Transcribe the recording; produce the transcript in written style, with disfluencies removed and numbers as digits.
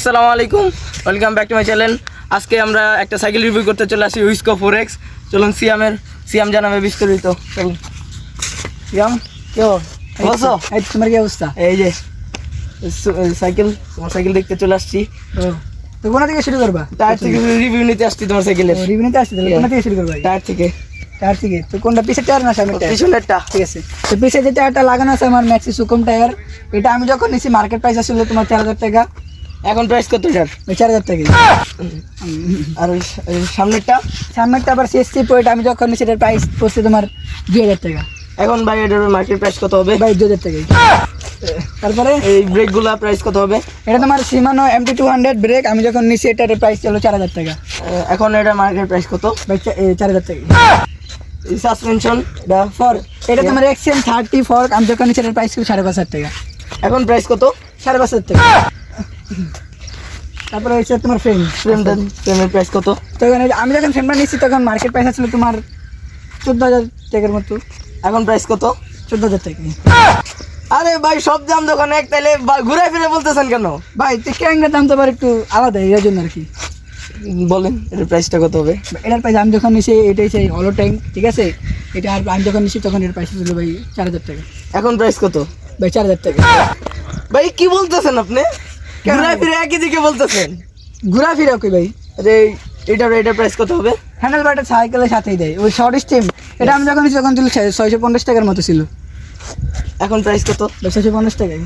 আসসালামু আলাইকুম, welcome back to my channel. আজকে আমরা একটা সাইকেল রিভিউ করতে চলে আসি, উইসকো 4X। চলুন সিয়াম জানাবে বিস্তারিত। চলুন সিয়াম, কেউ বসো। এই তোমার কি অবস্থা? এই যে সাইকেল, তোমার সাইকেল দেখতে চলে আসছি। তো কোথা থেকে শুরু করবা? টায়ার থেকে রিভিউ নিতে আসছি তোমার সাইকেলের। রিভিউ নিতে আসছি, তাহলে কোথা থেকে শুরু করবা? টায়ার থেকে। টায়ার থেকে? তো কোনটা, পিছের টায়ার না সামনের টায়ার? পিছনেরটা। ঠিক আছে। তো পিছে যে টায়ারটা লাগানো আছে আমার ম্যাক্সি সুকুম টায়ার, এটা আমি যখন নিছি মার্কেট প্রাইস আসলে তোমার 4000 টাকা। এখন প্রাইস কত এটার? 4000 টাকা। আর সামনেরটা? সামনেরটা আবার সিএসসি প্রোটা আমি যখন নিছি এটার প্রাইস পড়ছে তোমার 2000 টাকা। এখন ভাই এটার মার্কেট প্রাইস কত হবে? ভাই 2000 টাকা। তারপরে এই ব্রেকগুলো প্রাইস কত হবে? এটা তোমার সিমানো MT200 ব্রেক, আমি যখন নিছি এটার প্রাইস ছিল 4000 টাকা। এখন এটা মার্কেট প্রাইস কত? ভাই 4000 টাকা। এই সাসপেনশন এটা তোমার XM30 ফর্ক, আমি যখন নিছি এটার প্রাইস ছিল 5500 টাকা। এখন প্রাইস কত? 5500 টাকা। তারপরে হচ্ছে তোমার ফ্রেমের প্রাইস কত? তখন আমি যখন ফ্রেমটা নিচ্ছি তখন মার্কেট প্রাইস ছিল তোমার 14000 টাকার মতো। এখন প্রাইস কত? 14000 টাকা। আরে ভাই সব দাম দোকানে এক, তাইলে ঘুরে ফিরে বলতেছেন কেন? ভাই তো ক্যাংয়ের দাম তো আবার একটু আলাদা, এর জন্য আর কি। বলেন এটার প্রাইসটা কত হবে? এটার প্রাইস আমি যখন নিছি এটাই সেই হলো ট্যাঙ্ক, ঠিক আছে। এটা আর আমি যখন নিছি তখন এর প্রাইস ছিল ভাই 4000 টাকা। এখন প্রাইস কত? ভাই 4000 টাকা। ভাই কি বলতেছেন আপনি? ঘুরে ফিরে একই দিকে বলতেছেন। ঘোরাফেরা কি ভাই? আরে এটার প্রাইস কত হবে? হ্যান্ডেল বারটা সাইকেলের সাথেই দেয়, ওই শর্ট স্টিম। এটা আমি যখন নিছি তখন ছিল 650 টাকার মতো ছিল। এখন প্রাইস কত? 650 টাকা।